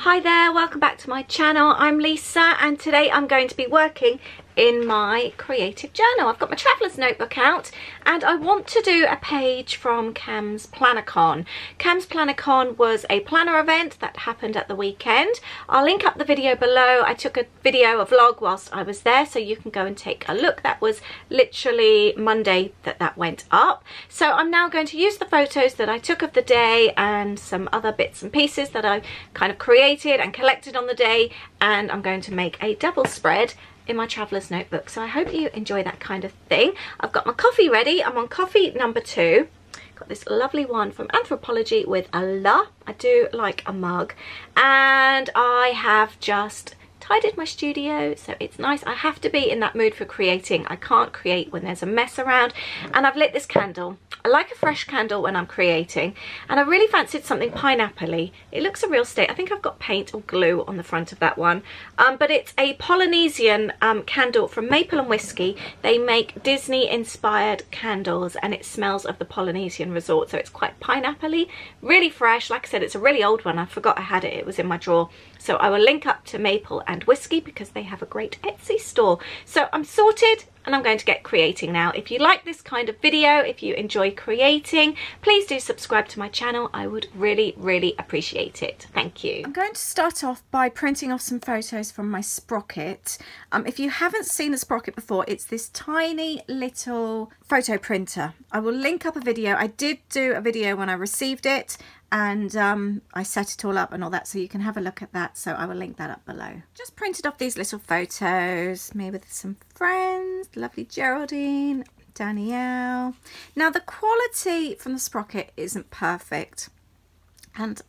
Hi there, welcome back to my channel. I'm Lisa and today I'm going to be working in my creative journal. I've got my traveller's notebook out and I want to do a page from Cambs PlannerCon. Cambs PlannerCon was a planner event that happened at the weekend. I'll link up the video below. I took a video, a vlog whilst I was there, so you can go and take a look. That was literally Monday that went up. So I'm now going to use the photos that I took of the day and some other bits and pieces that I kind of created and collected on the day, and I'm going to make a double spread in my traveller's notebook. So I hope you enjoy that kind of thing. I've got my coffee ready. I'm on coffee number 2. Got this lovely one from Anthropology with a la. I do like a mug. And I have just tidied my studio, so it's nice. I have to be in that mood for creating. I can't create when there's a mess around. And I've lit this candle. I like a fresh candle when I'm creating, and I really fancied something pineapple-y. It looks a real state. I think I've got paint or glue on the front of that one, but it's a Polynesian candle from Maple and Whisky. They make Disney inspired candles and it smells of the Polynesian resort, so it's quite pineapple-y, really fresh. Like I said, it's a really old one. I forgot I had it. It was in my drawer. So I will link up to Maple and Whisky because they have a great Etsy store. So I'm sorted and I'm going to get creating now. If you like this kind of video, if you enjoy creating, please do subscribe to my channel. I would really, really appreciate it. Thank you. I'm going to start off by printing off some photos from my Sprocket. If you haven't seen a Sprocket before, it's this tiny little photo printer. I will link up a video. I did do a video when I received it, and I set it all up and all that, so you can have a look at that. So I will link that up below. Just printed off these little photos, me with some friends, lovely Geraldine, Danielle. Now the quality from the Sprocket isn't perfect, and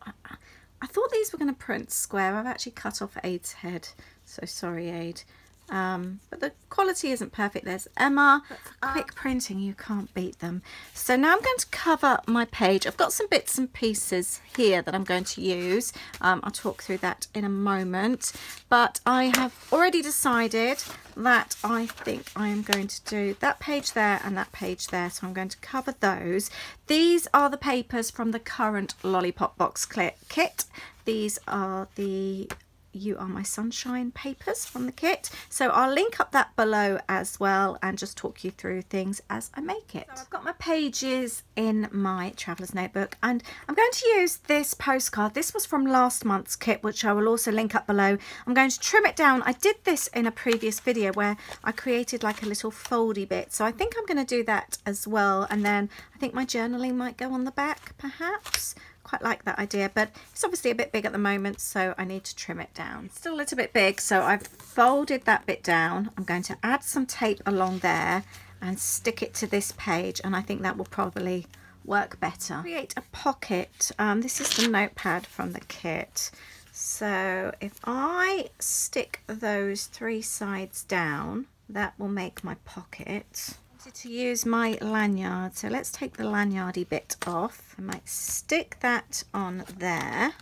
I thought these were going to print square. I've actually cut off Aid's head, so sorry Aid. But the quality isn't perfect. There's Emma. For quick printing, you can't beat them. So now I'm going to cover my page. I've got some bits and pieces here that I'm going to use. I'll talk through that in a moment, but I have already decided that I think I am going to do that page there and that page there, so I'm going to cover those. These are the papers from the current Lollipop box kit. These are the You Are My Sunshine papers from the kit, so I'll link up that below as well and just talk you through things as I make it. So I've got my pages in my traveller's notebook, and I'm going to use this postcard. This was from last month's kit, which I will also link up below. I'm going to trim it down. I did this in a previous video where I created like a little foldy bit, so I think I'm going to do that as well, and then I think my journaling might go on the back perhaps. Quite like that idea, but it's obviously a bit big at the moment, so I need to trim it down. It's still a little bit big, so I've folded that bit down. I'm going to add some tape along there and stick it to this page, and I think that will probably work better. Create a pocket. This is the notepad from the kit, so if I stick those 3 sides down, that will make my pocket. To use my lanyard, so let's take the lanyardy bit off. I might stick that on there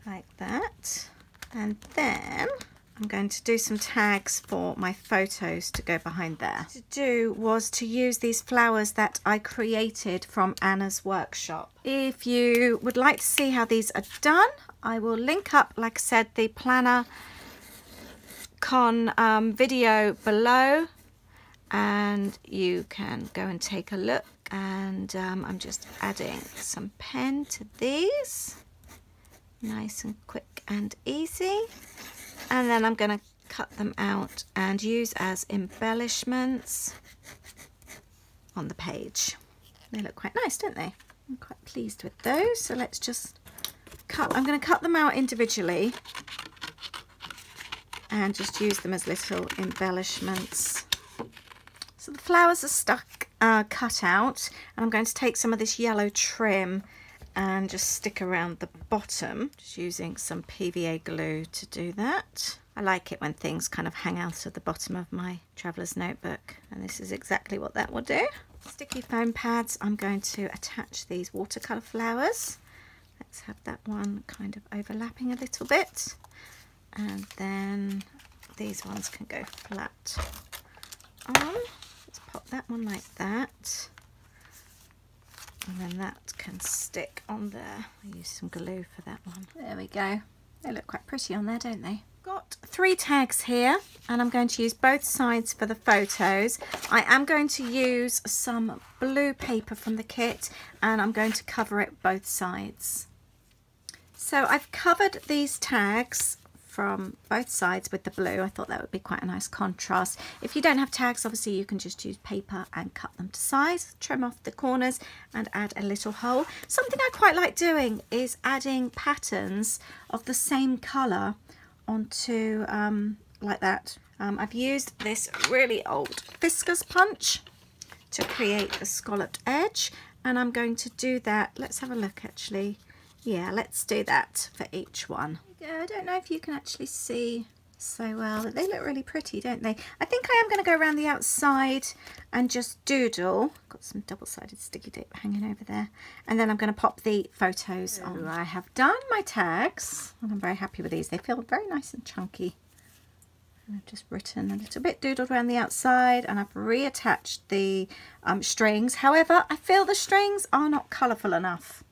like that, and then I'm going to do some tags for my photos to go behind there. To do was to use these flowers that I created from Anna's workshop. If you would like to see how these are done, I will link up, like I said, the PlannerCon video below, and you can go and take a look. And I'm just adding some pen to these, nice and quick and easy, and then I'm going to cut them out and use as embellishments on the page. They look quite nice, don't they? I'm quite pleased with those. So let's just cut. I'm going to cut them out individually and just use them as little embellishments. So the flowers are cut out, and I'm going to take some of this yellow trim and just stick around the bottom, just using some PVA glue to do that. I like it when things kind of hang out at the bottom of my traveller's notebook, and this is exactly what that will do. Sticky foam pads, I'm going to attach these watercolour flowers. Let's have that one kind of overlapping a little bit, and then these ones can go flat on. Let's pop that one like that, and then that can stick on there. I'll use some glue for that one. There we go. They look quite pretty on there, don't they? Got 3 tags here, and I'm going to use both sides for the photos. I am going to use some blue paper from the kit, and I'm going to cover it both sides. So I've covered these tags from both sides with the blue. I thought that would be quite a nice contrast. If you don't have tags, obviously you can just use paper and cut them to size, trim off the corners and add a little hole. Something I quite like doing is adding patterns of the same colour onto like that. I've used this really old viscose punch to create a scalloped edge, and I'm going to do that. Let's have a look actually. Yeah, let's do that for each one. I don't know if you can actually see so well. They look really pretty, don't they? I think I am going to go around the outside and just doodle. Got some double-sided sticky tape hanging over there. And then I'm going to pop the photos on. I have done my tags, and I'm very happy with these. They feel very nice and chunky. And I've just written a little bit, doodled around the outside, and I've reattached the strings. However, I feel the strings are not colourful enough.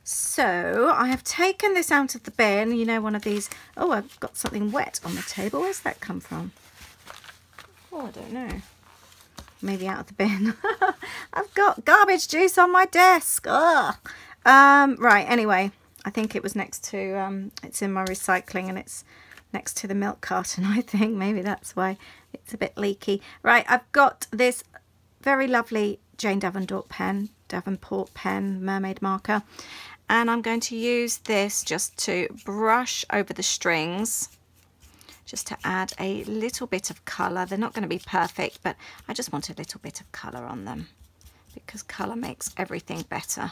So I have taken this out of the bin, you know, one of these. Oh, I've got something wet on the table. Where's that come from? Oh, I don't know. Maybe out of the bin. I've got garbage juice on my desk. Ugh. Right, anyway, I think it was next to, it's in my recycling, and it's next to the milk carton, I think. Maybe that's why it's a bit leaky. Right, I've got this very lovely Jane Davenport pen, mermaid marker. And I'm going to use this just to brush over the strings, just to add a little bit of colour. They're not going to be perfect, but I just want a little bit of colour on them, because colour makes everything better.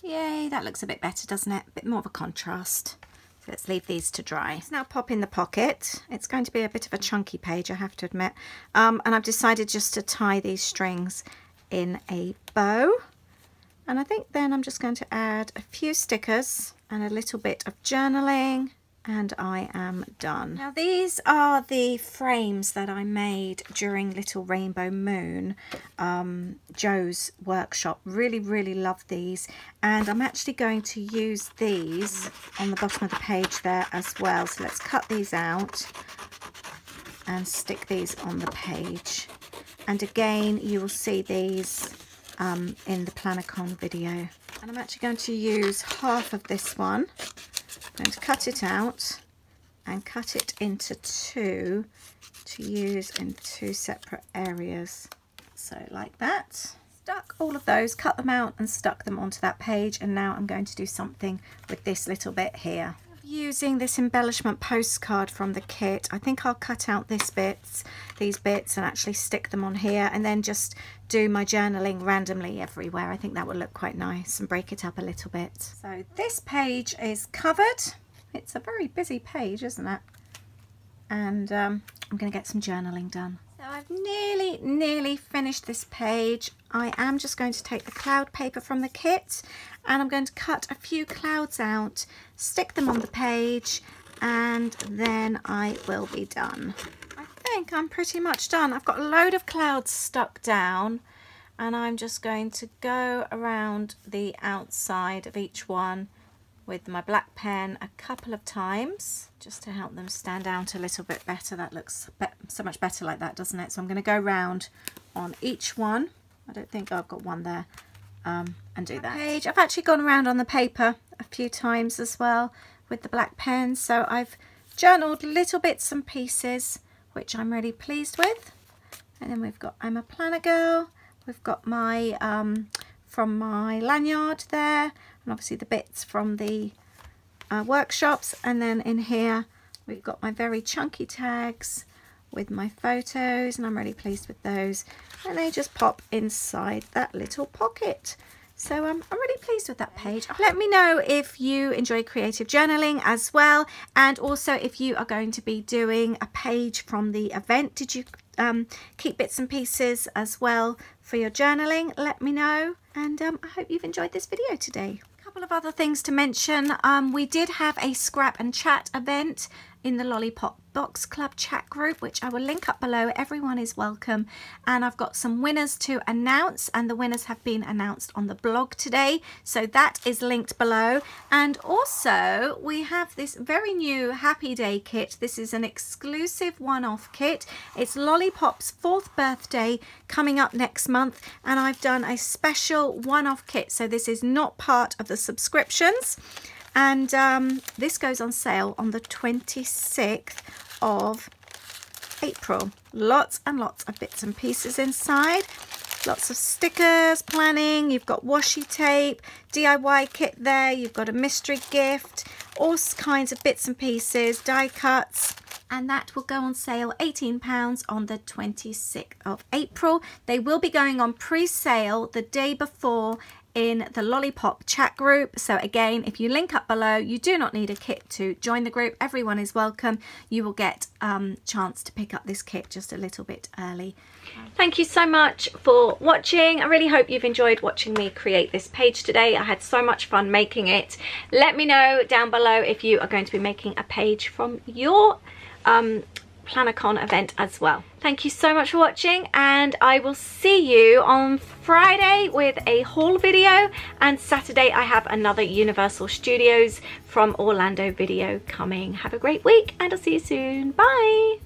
Yay, that looks a bit better, doesn't it? A bit more of a contrast. So let's leave these to dry. Let's now pop in the pocket. It's going to be a bit of a chunky page, I have to admit. And I've decided just to tie these strings in a bow. And I think then I'm just going to add a few stickers and a little bit of journaling, and I am done. Now these are the frames that I made during Little Rainbow Moon, Joe's workshop. Really love these, and I'm actually going to use these on the bottom of the page there as well. So let's cut these out and stick these on the page. And again, you will see these in the Planacon video. And I'm actually going to use half of this one. I'm going to cut it out and cut it into 2 to use in 2 separate areas. So like that. Stuck all of those, cut them out and stuck them onto that page, and now I'm going to do something with this little bit here. Using this embellishment postcard from the kit, I think I'll cut out these bits and actually stick them on here, and then just do my journaling randomly everywhere. I think that would look quite nice and break it up a little bit. So this page is covered. It's a very busy page, isn't it? And I'm going to get some journaling done. So I've nearly finished this page. I am just going to take the cloud paper from the kit, and I'm going to cut a few clouds out, stick them on the page, and then I will be done. I think I'm pretty much done. I've got a load of clouds stuck down, and I'm just going to go around the outside of each one with my black pen a couple of times, just to help them stand out a little bit better. That looks so much better like that, doesn't it? So I'm going to go round on each one. I don't think I've got one there, and do that page. I've actually gone around on the paper a few times as well with the black pen, so I've journaled little bits and pieces which I'm really pleased with. And then we've got I'm a Planner Girl, we've got my from my lanyard there, and obviously the bits from the workshops, and then in here we've got my very chunky tags with my photos, and I'm really pleased with those, and they just pop inside that little pocket. So I'm really pleased with that page. Let me know if you enjoy creative journaling as well, and also if you are going to be doing a page from the event. Did you keep bits and pieces as well for your journaling? Let me know, and I hope you've enjoyed this video today. A couple of other things to mention. We did have a scrap and chat event in the Lollipop Box Club chat group, which I will link up below. Everyone is welcome. And I've got some winners to announce, and the winners have been announced on the blog today, so that is linked below. And also we have this very new Happy Day kit. This is an exclusive one-off kit. It's Lollipop's 4th birthday coming up next month, and I've done a special one-off kit, so this is not part of the subscriptions. And this goes on sale on the 26th of April. Lots and lots of bits and pieces inside. Lots of stickers, planning, you've got washi tape, DIY kit there, you've got a mystery gift, all kinds of bits and pieces, die cuts. And that will go on sale £18 on the 26th of April. They will be going on pre-sale the day before in the Lollipop chat group. So again, if you link up below, you do not need a kit to join the group. Everyone is welcome. You will get chance to pick up this kit just a little bit early. Thank you so much for watching. I really hope you've enjoyed watching me create this page today. I had so much fun making it. Let me know down below if you are going to be making a page from your PlannerCon event as well. Thank you so much for watching, and I will see you on Friday with a haul video, and Saturday I have another Universal Studios from Orlando video coming. Have a great week, and I'll see you soon. Bye.